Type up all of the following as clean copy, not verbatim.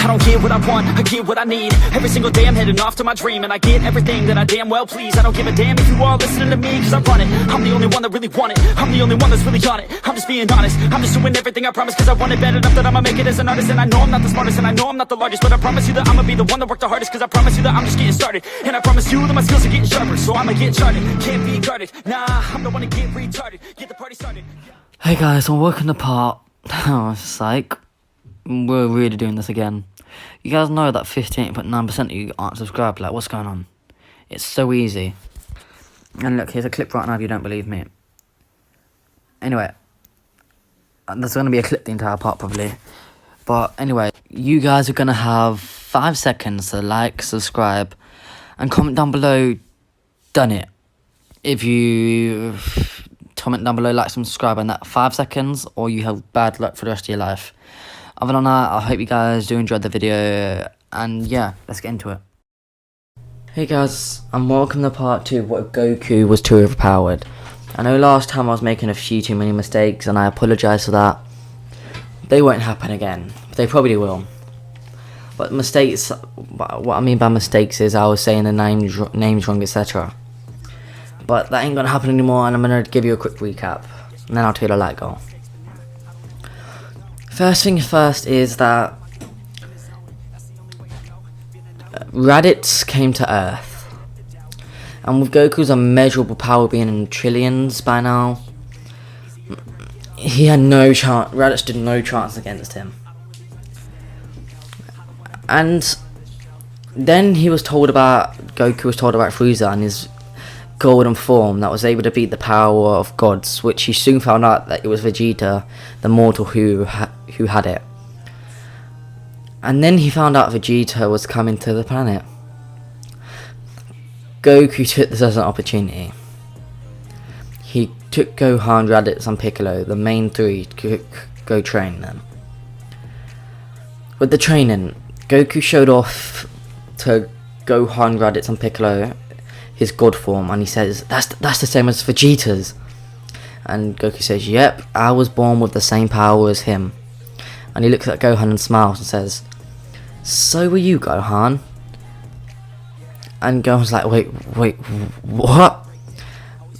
don't get what I want, I get what I need. Every single day I'm heading off to my dream, and I get everything that I damn well please. I don't give a damn if you all listening to me, cause I run it. I'm the only one that really want it, I'm the only one that's really on it. I'm just being honest, I'm just doing everything I promise, cause I want it bad enough that I'ma make it as an artist. And I know I'm not the smartest, and I know I'm not the largest, but I promise you that I'ma be the one that worked the hardest. Cause I promise you that I'm just getting started, and I promise you that my skills are getting sharper. So I'ma get charted, can't be guarded. Nah, I'm the one to get retarded, get the party started. Hey guys, I'm working the part. It's like, we're really doing this again. You guys know that 58.9% of you aren't subscribed. Like, what's going on? It's so easy. And look, here's a clip right now if you don't believe me. Anyway, there's going to be a clip the entire part probably. But anyway, you guys are going to have 5 seconds to like, subscribe, and comment down below, done it. If you comment down below, like, subscribe in that 5 seconds, or you have bad luck for the rest of your life. Other than that, I hope you guys do enjoy the video, and yeah, let's get into it. Hey guys, and welcome to part 2 of what Goku was too overpowered. I know last time I was making a few too many mistakes, and I apologise for that. They won't happen again, but they probably will. But mistakes, what I mean by mistakes is I was saying the names wrong, etc. But that ain't gonna happen anymore, and I'm gonna give you a quick recap, and then I'll tell you the light goal. First thing first is that Raditz came to Earth, and with Goku's immeasurable power being in trillions by now, he had no chance. Raditz did no chance against him. And then Goku was told about Frieza and his golden form that was able to beat the power of gods, which he soon found out that it was Vegeta, the mortal who had it. And then he found out Vegeta was coming to the planet. Goku took this as an opportunity. He took Gohan, Raditz and Piccolo, the main three, to go train them. With the training, Goku showed off to Gohan, Raditz and Piccolo his god form, and he says, that's the same as Vegeta's. And Goku says, yep, I was born with the same power as him. And he looks at Gohan and smiles and says, so were you, Gohan? And Gohan's like, wait, what?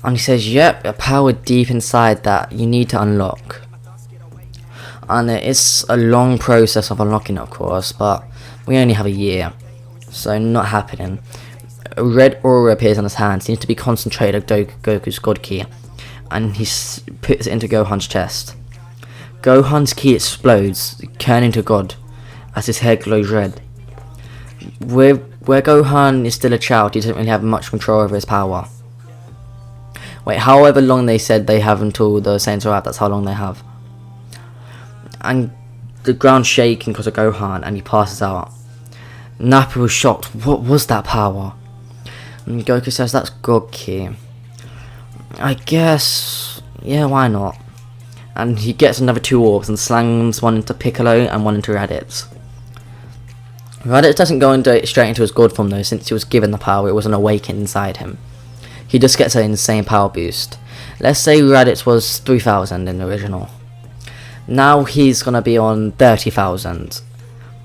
And he says, yep, a power deep inside that you need to unlock. And it's a long process of unlocking it, of course, but we only have a year, so not happening. A red aura appears on his hand, seems to be concentrated on Goku's god key, and he puts it into Gohan's chest. Gohan's key explodes, turning to God, as his head glows red. Where Gohan is still a child, he doesn't really have much control over his power. Wait, however long they said they have until the Saiyans arrive, that's how long they have. And the ground's shaking because of Gohan, and he passes out. Nappa was shocked. What was that power? And Goku says, that's God Key. I guess, yeah, why not? And he gets another 2 orbs and slams one into Piccolo and one into Raditz. Raditz doesn't go straight into his God form though, since he was given the power, it wasn't awakened inside him. He just gets an insane power boost. Let's say Raditz was 3,000 in the original. Now he's gonna be on 30,000.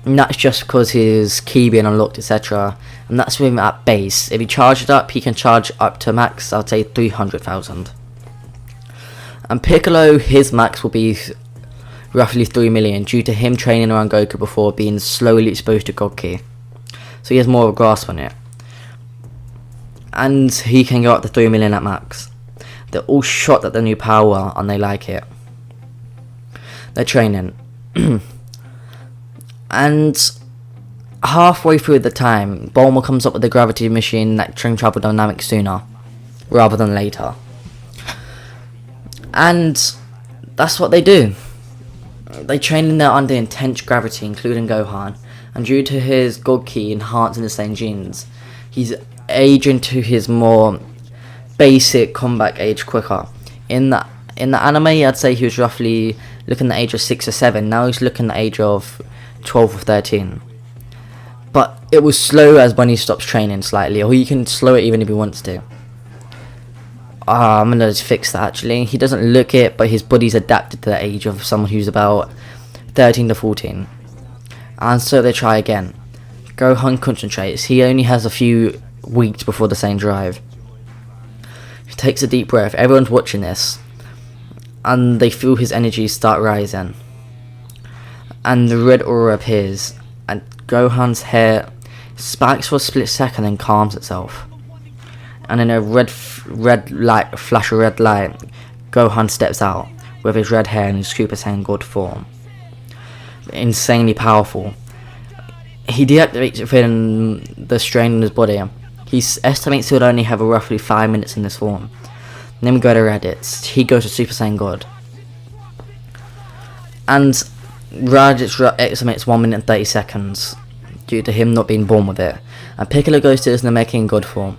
And that's just because his key being unlocked, etc. And that's with him at base. If he charges up, he can charge up to max, I'd say 300,000. And Piccolo, his max will be roughly 3 million due to him training around Goku before being slowly exposed to God Key. So he has more of a grasp on it. And he can go up to 3 million at max. They're all shocked at the new power and they like it. They're training. And halfway through the time, Bulma comes up with the gravity machine that can travel dynamics sooner rather than later. And that's what they do. They train in there under intense gravity, including Gohan. And due to his God Key enhancing the same genes, he's aging to his more basic combat age quicker. In the anime, I'd say he was roughly looking at the age of 6 or 7. Now he's looking at the age of 12 or 13. But it was slow as when he stops training slightly, or he can slow it even if he wants to. I'm gonna just fix that actually. He doesn't look it, but his body's adapted to the age of someone who's about 13 to 14. And so they try again. Gohan concentrates. He only has a few weeks before the same drive. He takes a deep breath. Everyone's watching this. And they feel his energy start rising. And the red aura appears. And Gohan's hair spikes for a split second and calms itself. And in a flash of red light, Gohan steps out with his red hair and his Super Saiyan God form. Insanely powerful. He deactivates within the strain in his body. He estimates he would only have roughly 5 minutes in this form. And then we go to Raditz. He goes to Super Saiyan God. And Raditz estimates 1 minute and 30 seconds due to him not being born with it. And Piccolo goes to his Namekian God form.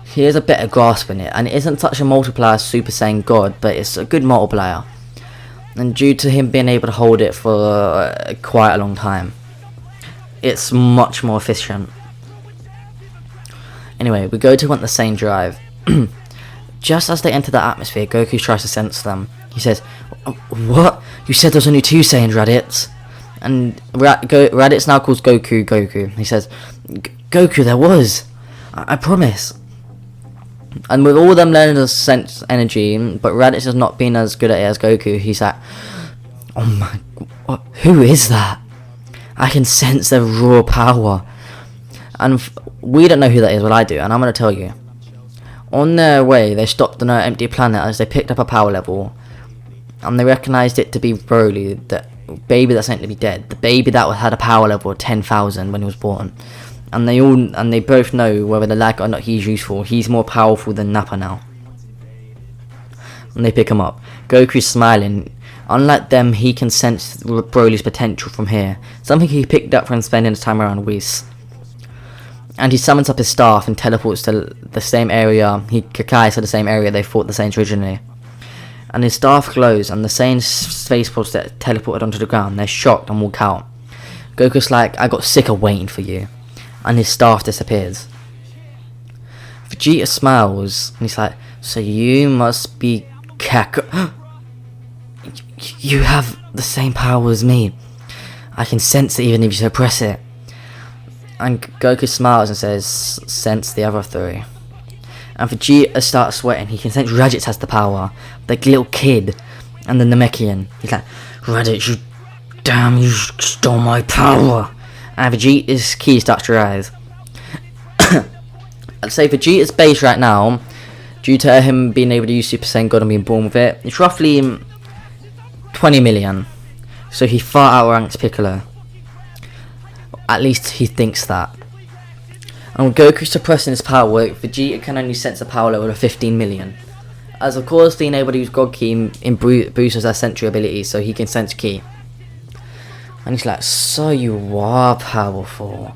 He has a better grasp in it, and it isn't such a multiplier as Super Saiyan God, but it's a good multiplier. And due to him being able to hold it for quite a long time, it's much more efficient. Anyway, we go to the same drive. Just as they enter the atmosphere, Goku tries to sense them. He says, "What? You said there's only 2 Saiyans, Raditz?" And Raditz now calls Goku Goku. He says, "Goku, there was. I promise." And with all them learning to sense energy, but Raditz has not been as good at it as Goku, he's like, "Oh my, what, who is that? I can sense their raw power." And we don't know who that is, well I do, and I'm going to tell you. On their way, they stopped on an empty planet as they picked up a power level, and they recognised it to be Broly, the baby that's meant to be dead, the baby that had a power level of 10,000 when he was born. And they both know whether they like it or not he's useful. He's more powerful than Nappa now. And they pick him up. Goku's smiling. Unlike them, he can sense Broly's potential from here. Something he picked up from spending his time around Whis. And he summons up his staff and teleports to the same area. He Kakai's to the same area they fought the Saiyans originally. And his staff glows, and the Saiyan space pods that teleported onto the ground, they're shocked and walk out. Goku's like, "I got sick of waiting for you." And his staff disappears. Vegeta smiles, and he's like, "So you must be Kaku. You have the same power as me. I can sense it even if you suppress it." And Goku smiles and says, "Sense the other 3. And Vegeta starts sweating. He can sense Raditz has the power. The little kid. And the Namekian. He's like, "Raditz, you stole my power." And Vegeta's key starts to rise. I'd say Vegeta's base right now, due to him being able to use Super Saiyan God and being born with it, it's roughly 20 million. So he far outranks Piccolo. At least he thinks that. And with Goku suppressing his power, Vegeta can only sense a power level of 15 million. As of course being able to use God Ki boosts his sentry ability, so he can sense Ki. And he's like, "So you are powerful.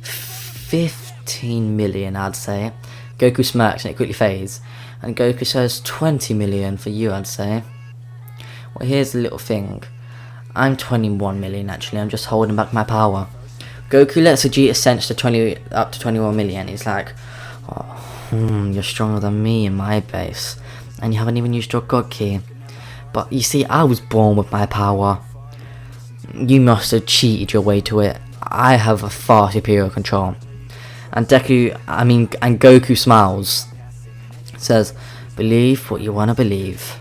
15 million, I'd say." Goku smirks and it quickly fades. And Goku says, 20 million for you, I'd say. Well, here's the little thing. I'm 21 million, actually. I'm just holding back my power. Goku lets Vegeta sense up to 21 million. He's like, you're stronger than me in my base. And you haven't even used your God Ki. But you see, I was born with my power. You must have cheated your way to it. I have a far superior control. And Goku smiles. Says, "Believe what you want to believe."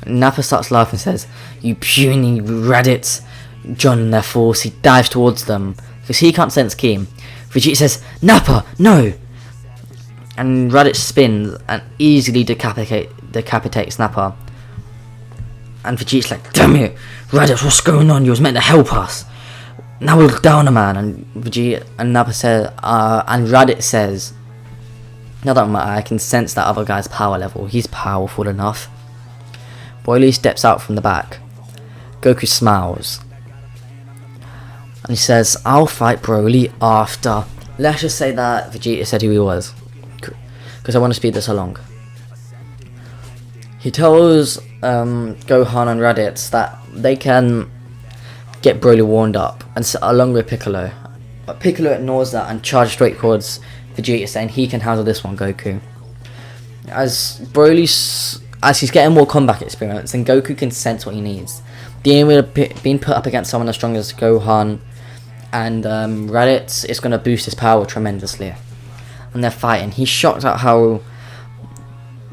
Nappa starts laughing and says, "You puny Raditz." Joining their force, he dives towards them because he can't sense Ki. Vegeta says, "Nappa, no!" And Raditz spins and easily decapitates Nappa. And Vegeta's like, "Damn it, Raditz, what's going on? You was meant to help us. Now we're down a man." And Vegeta and Nappa says, and Raditz says, "No, that matter. I can sense that other guy's power level. He's powerful enough." Broly steps out from the back. Goku smiles. And he says, "I'll fight Broly after." Let's just say that Vegeta said who he was, because I want to speed this along. He tells Gohan and Raditz that they can get Broly warmed up, and along with Piccolo. But Piccolo ignores that and charges straight towards Vegeta, saying he can handle this one, Goku. As he's getting more combat experience, and Goku can sense what he needs. Being put up against someone as strong as Gohan and Raditz is going to boost his power tremendously. And they're fighting. He's shocked at how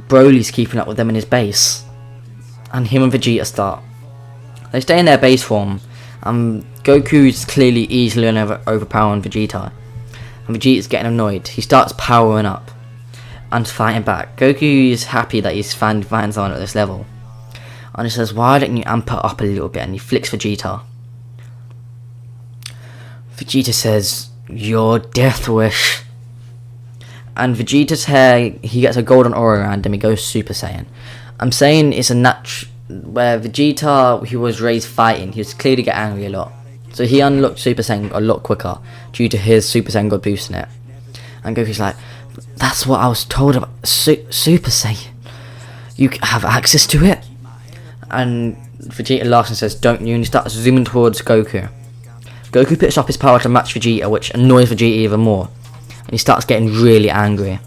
Broly's keeping up with them in his base. And him and Vegeta start. They stay in their base form. Goku's clearly easily overpowering Vegeta. And Vegeta's getting annoyed. He starts powering up and fighting back. Goku is happy that he's fighting someone at this level. And he says, why don't you amp it up a little bit? And he flicks Vegeta. Vegeta says, your death wish. And Vegeta's hair, he gets a golden aura around him, he goes Super Saiyan. I'm saying it's a where Vegeta, he was raised fighting, he was clearly get angry a lot. So he unlocked Super Saiyan a lot quicker, due to his Super Saiyan God boosting it. And Goku's like, that's what I was told about Super Saiyan. You have access to it? And Vegeta laughs and says, don't you? And he starts zooming towards Goku. Goku picks up his power to match Vegeta, which annoys Vegeta even more. And he starts getting really angry.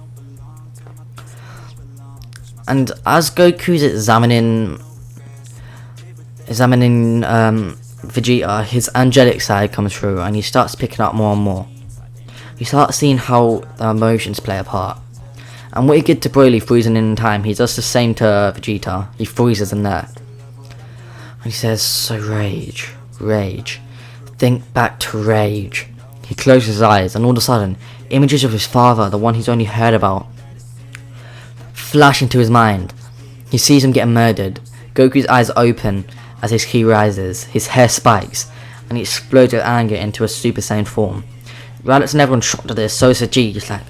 And as Goku's examining Vegeta, his angelic side comes through, and he starts picking up more and more. He starts seeing how the emotions play a part. And what he did to Broly freezing in time, he does the same to Vegeta. He freezes him there. And he says, so rage. Think back to rage. He closes his eyes, and all of a sudden, images of his father, the one he's only heard about, flash into his mind. He sees him getting murdered. Goku's eyes open as his ki rises. His hair spikes, and he explodes with anger into a Super Saiyan form. Raditz and everyone shocked at this, so is Vegeta, just like,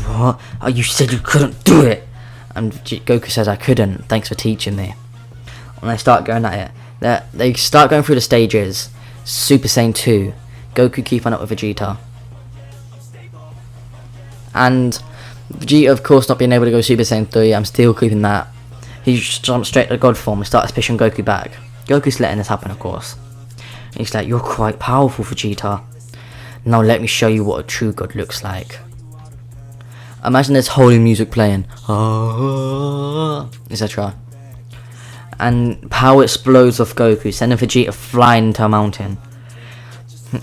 what? Oh, you said you couldn't do it! And Goku says, I couldn't, thanks for teaching me. And they start going at it. They start going through the stages. Super Saiyan 2. Goku keeping up with Vegeta. And Vegeta, of course, not being able to go Super Saiyan 3, I'm still keeping that. He jumps straight to God form and starts pushing Goku back. Goku's letting this happen, of course. And he's like, you're quite powerful, Vegeta. Now let me show you what a true God looks like. Imagine this holy music playing, etc. And power explodes off Goku, sending Vegeta flying into a mountain.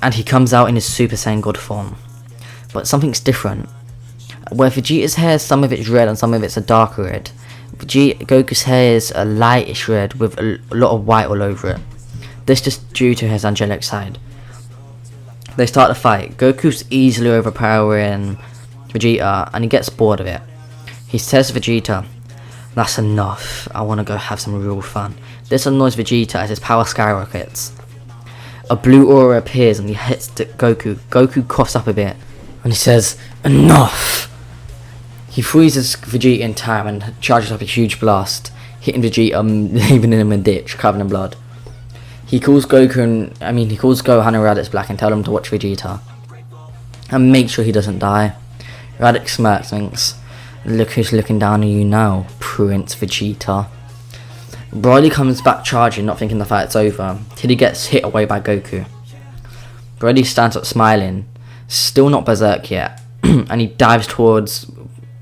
And he comes out in his Super Saiyan God form. But something's different. Where Vegeta's hair, some of it's red and some of it's a darker red. Goku's hair is a lightish red with a lot of white all over it. This just due to his angelic side. They start to fight. Goku's easily overpowering Vegeta, and he gets bored of it. He says to Vegeta, that's enough, I want to go have some real fun. This annoys Vegeta as his power skyrockets. A blue aura appears and he hits Goku. Goku coughs up a bit, and he says, enough! He freezes Vegeta in time and charges up a huge blast, hitting Vegeta, leaving him in a ditch, covered in blood. He calls Gohan and Raditz back and tell him to watch Vegeta and make sure he doesn't die. Raditz smirks and thinks, look who's looking down on you now, Prince Vegeta. Broly comes back charging, not thinking the fight's over, till he gets hit away by Goku. Broly stands up smiling, still not berserk yet, and he dives towards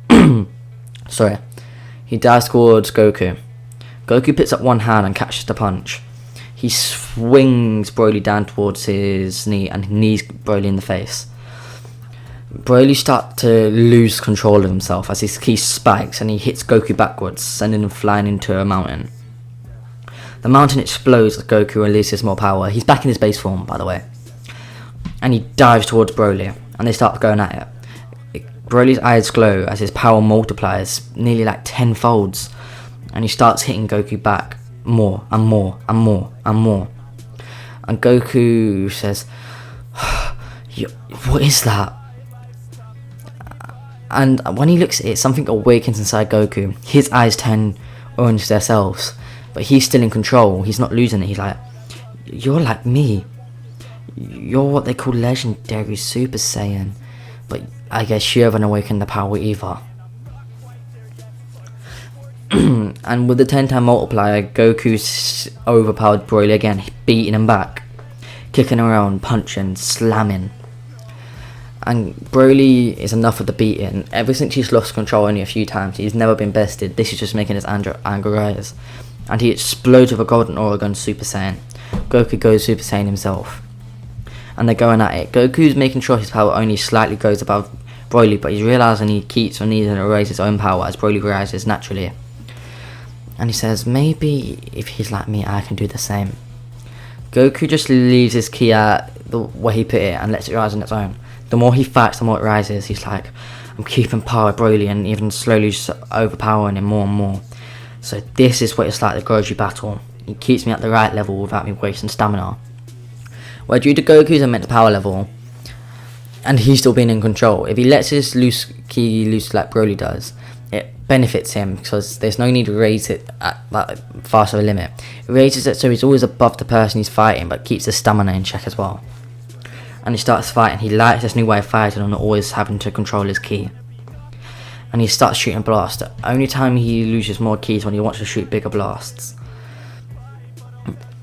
Goku. Goku picks up one hand and catches the punch. He swings Broly down towards his knee and knees Broly in the face. Broly starts to lose control of himself as his ki spikes and he hits Goku backwards, sending him flying into a mountain. The mountain explodes as Goku releases more power. He's back in his base form, by the way. And he dives towards Broly, and they start going at it. Broly's eyes glow as his power multiplies nearly like 10 folds, and he starts hitting Goku back more and more and more and more. And Goku says, what is that? And when he looks at it, something awakens inside Goku. His eyes turn orange themselves, but he's still in control. He's not losing it. He's like, you're like me. You're what they call legendary Super Saiyan, but I guess you haven't awakened the power either. And with the 10-time multiplier, Goku's overpowered Broly again, beating him back, kicking around, punching, slamming. And Broly is enough of the beating. Ever since he's lost control only a few times, he's never been bested. This is just making his anger rise. And he explodes with a golden aura gun Super Saiyan. Goku goes Super Saiyan himself. and they're going at it. Goku's making sure his power only slightly goes above Broly, but he's realising he keeps on needing to raise his own power as Broly rises naturally. And he says, maybe if he's like me, I can do the same. Goku just leaves his ki at where he put it and lets it rise on its own. The more he fights, the more it rises. He's like, I'm keeping power with Broly and even slowly just overpowering him more and more. So this is what it's like the Goju battle. He keeps me at the right level without me wasting stamina. Where due to Goku's immense power level, and he's still being in control, if he lets his ki loose like Broly does, it benefits him because there's no need to raise it at that faster a limit. It raises it so he's always above the person he's fighting, but keeps his stamina in check as well. And he starts fighting. He likes this new way of fighting and always having to control his ki. And he starts shooting blasts. The only time he loses more ki is when he wants to shoot bigger blasts.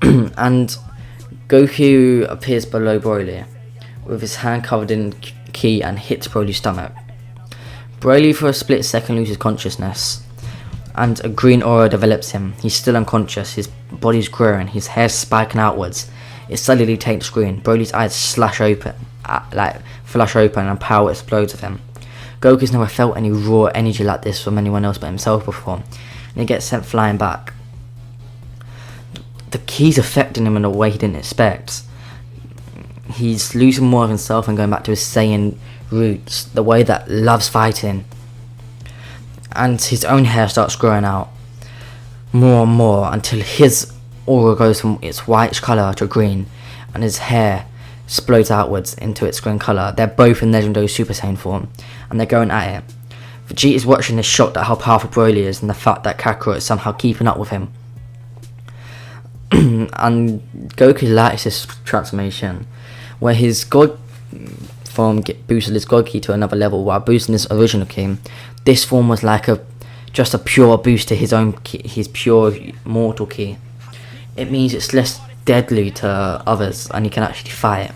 And Goku appears below Broly with his hand covered in ki and hits Broly's stomach. Broly for a split second loses consciousness and a green aura develops him. He's still unconscious, his body's growing, his hair's spiking outwards. It suddenly takes green. Broly's eyes flash open and power explodes of him. Goku's never felt any raw energy like this from anyone else but himself before, and he gets sent flying back. The ki's affecting him in a way he didn't expect. He's losing more of himself and going back to his Saiyan roots, the way that loves fighting. And his own hair starts growing out more and more until his aura goes from its whitish colour to green, and his hair explodes outwards into its green colour. They're both in legendary Super Saiyan form, and they're going at it. Vegeta is watching this, shocked at how powerful Broly is and the fact that Kakarot is somehow keeping up with him. And Goku likes this transformation, where his God form boosted his God ki to another level while boosting his original ki. This form was like just a pure boost to his own ki, his pure mortal ki. It means it's less deadly to others and he can actually fight.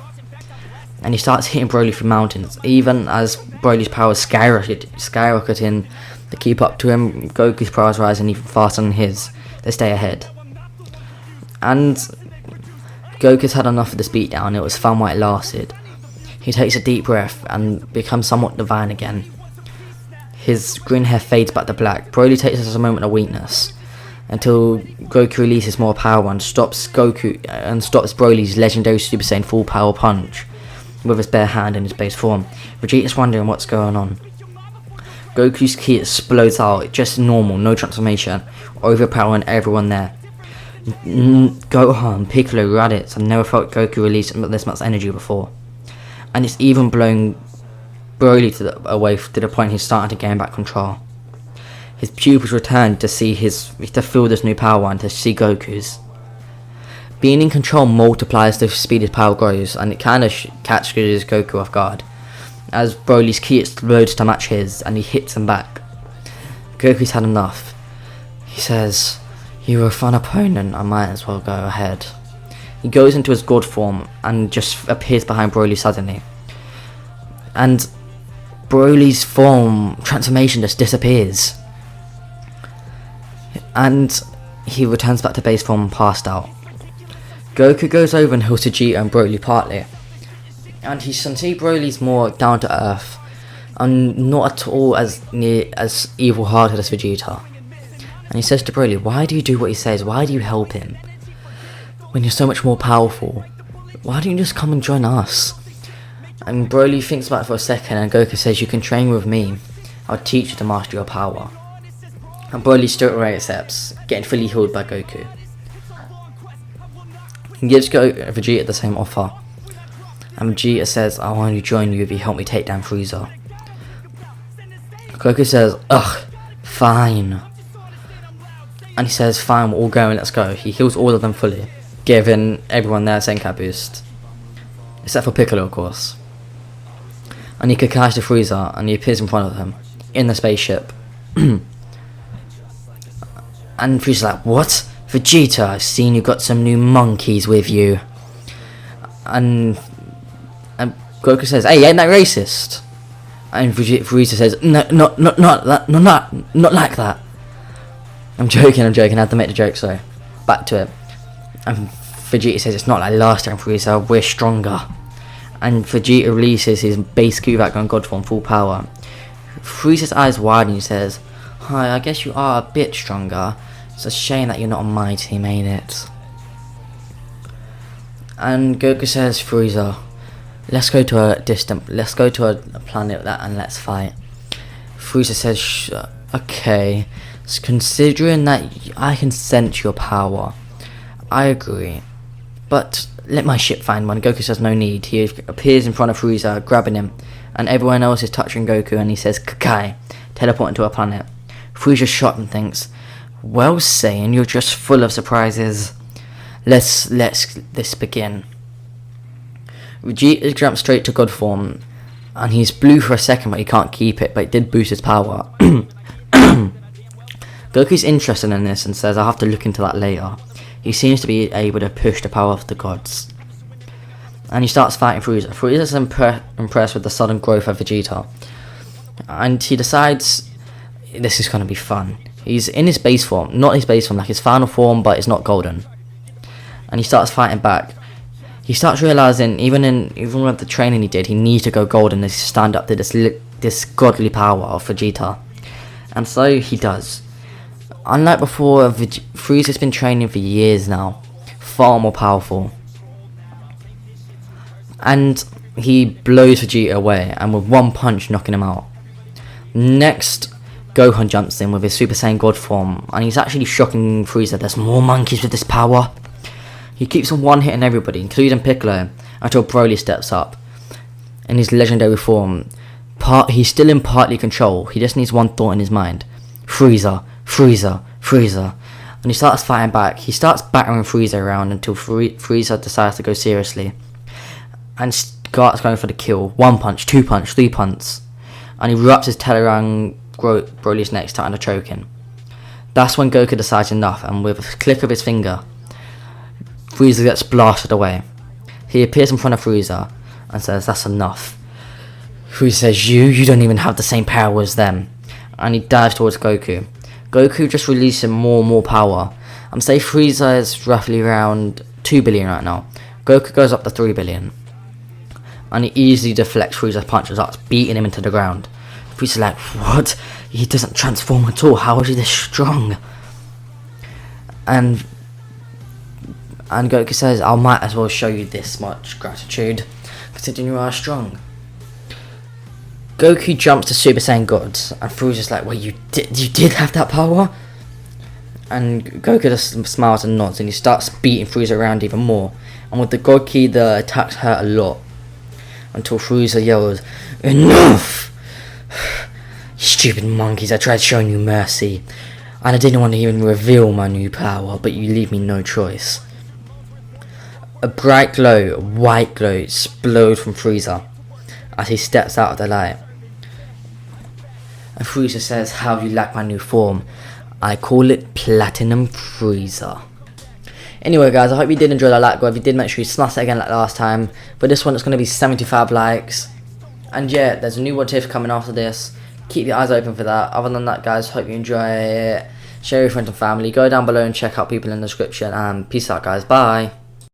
And he starts hitting Broly through mountains. Even as Broly's power skyrocketing to keep up to him, Goku's power is rising even faster than his. They stay ahead. And Goku's had enough of this beatdown. It was fun while it lasted. He takes a deep breath and becomes somewhat divine again. His green hair fades back to black. Broly takes this as a moment of weakness until Goku releases more power and stops Broly's legendary Super Saiyan full power punch with his bare hand in his base form. Vegeta's wondering what's going on. Goku's ki explodes out, just normal, no transformation, overpowering everyone there. Gohan, Piccolo, Raditz, I've never felt Goku release this much energy before. And it's even blowing Broly away to the point he's starting to gain back control. His pupils return to feel this new power and to see Goku's. Being in control multiplies the speed his power grows, and it kind of catches Goku off guard, as Broly's ki explodes to match his, and he hits him back. Goku's had enough. He says, "You're a fun opponent, I might as well go ahead." He goes into his God form and just appears behind Broly suddenly. And Broly's form transformation just disappears. And he returns back to base form passed out. Goku goes over and heals Vegeta and Broly partly. And he can see Broly's more down to earth and not at all as evil-hearted as Vegeta. And he says to Broly, "Why do you do what he says? Why do you help him? When you're so much more powerful, why don't you just come and join us?" And Broly thinks about it for a second, and Goku says, "You can train with me. I'll teach you to master your power." And Broly straight away accepts, getting fully healed by Goku. He gives Vegeta the same offer, and Vegeta says, "I'll only join you if you help me take down Frieza." Goku says, "Ugh, fine." And he says, "Fine, we're all going, let's go." He heals all of them fully, giving everyone their Senkai boost. Except for Piccolo, of course. And he Kakai's to Frieza, and he appears in front of him, in the spaceship. And Frieza's like, "What? Vegeta, I've seen you got some new monkeys with you." And Goku says, "Hey, ain't that racist?" And Frieza says, "No, not like that." I'm joking, I had to make the joke, so back to it. And Vegeta says, "It's not like last time, Frieza, we're stronger." and Vegeta releases his base Dragon God form full power. Frieza's eyes widen and he says, "Hi, I guess you are a bit stronger. It's a shame that you're not on my team, ain't it?" And Goku says, "Frieza, let's go to a planet and let's fight." Frieza says, "Okay, so considering that I can sense your power, I agree. But let my ship find one." Goku says no need. He appears in front of Frieza, grabbing him, and everyone else is touching Goku, and he says, "Kakai," teleporting to a planet. Frieza's shocked and thinks, "Well, Saiyan, you're just full of surprises. Let's begin." Vegeta jumps straight to God form, and he's blue for a second, but he can't keep it, but it did boost his power. Goku's interested in this and says, "I'll have to look into that later." He seems to be able to push the power of the gods. And he starts fighting Frieza. Frieza's impressed with the sudden growth of Vegeta, and he decides this is going to be fun. He's in his base form, not his base form, like his final form, but it's not golden. And he starts fighting back. He starts realizing, even with the training he did, he needs to go golden to stand up to this godly power of Vegeta. And so he does. Unlike before, Frieza's been training for years now, far more powerful. And he blows Vegeta away, and with one punch knocking him out. Next, Gohan jumps in with his Super Saiyan God form, and he's actually shocking Frieza. There's more monkeys with this power. He keeps on one-hitting everybody, including Piccolo, until Broly steps up. In his legendary form, he's still in partly control. He just needs one thought in his mind. Frieza, Frieza, Frieza. And he starts fighting back. He starts battering Frieza around until Frieza decides to go seriously. And starts going for the kill. 1 punch, 2 punch, 3 punch. And he wraps his tail around Broly's neck, starting to choke him. That's when Goku decides enough, and with a click of his finger, Frieza gets blasted away. He appears in front of Frieza and says, "That's enough." Frieza says, You don't even have the same power as them." And he dives towards Goku. Goku just releasing more and more power. I'm saying Frieza is roughly around 2 billion right now. Goku goes up to 3 billion. And he easily deflects Frieza's punches, starts beating him into the ground. Frieza's like, "What? He doesn't transform at all. How is he this strong?" And Goku says, "I might as well show you this much gratitude, considering you are strong." Goku jumps to Super Saiyan God, and Frieza's like, "Well, you did have that power?" And Goku just smiles and nods, and he starts beating Frieza around even more. And with the God Ki, the attacks hurt a lot, until Frieza yells, "Enough! Stupid monkeys, I tried showing you mercy, and I didn't want to even reveal my new power, but you leave me no choice." A bright glow, a white glow, explodes from Frieza as he steps out of the light. And Frieza says, "How do you like my new form? I call it Platinum Frieza." Anyway guys, I hope you did enjoy that like. If you did, make sure you smash it again like last time. But this one, it's going to be 75 likes. And yeah, there's a new Whatif coming after this. Keep your eyes open for that. Other than that guys, hope you enjoy it. Share with your friends and family. Go down below and check out people in the description. And peace out guys, bye.